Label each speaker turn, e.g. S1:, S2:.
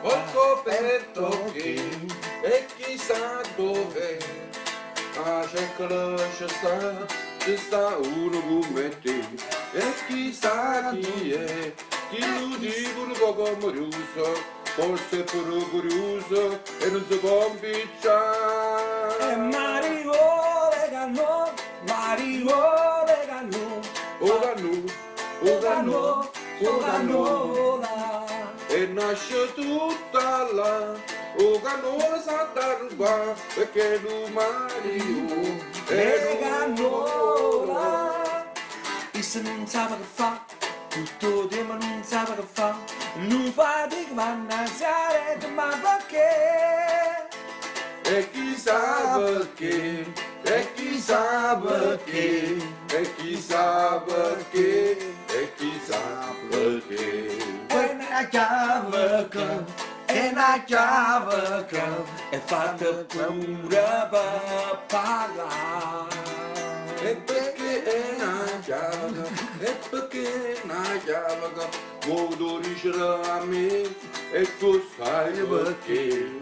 S1: ho scoperto che e chissà dove c'è che ci sta uno come te e chissà chi è, chi lo dico un poco morioso, forse pure curioso e non si può impicciare.
S2: E Mario Regano, Mario Regano, Regano, Regano,
S1: E nasce tutta là, o canola sa ruba, perché lui Mario
S2: Reganola. E se non sa che fa, tutto il tempo non sa che fa, non fa di mannaggiare, ma perché?
S1: E chissà perché, e chissà perché, e chissà perché, e chissà perché.
S2: È una chiave che è fatta pure per parlare.
S1: E perché è una chiave, e perché è una chiave che vuoi dicere a me, e tu sai perché.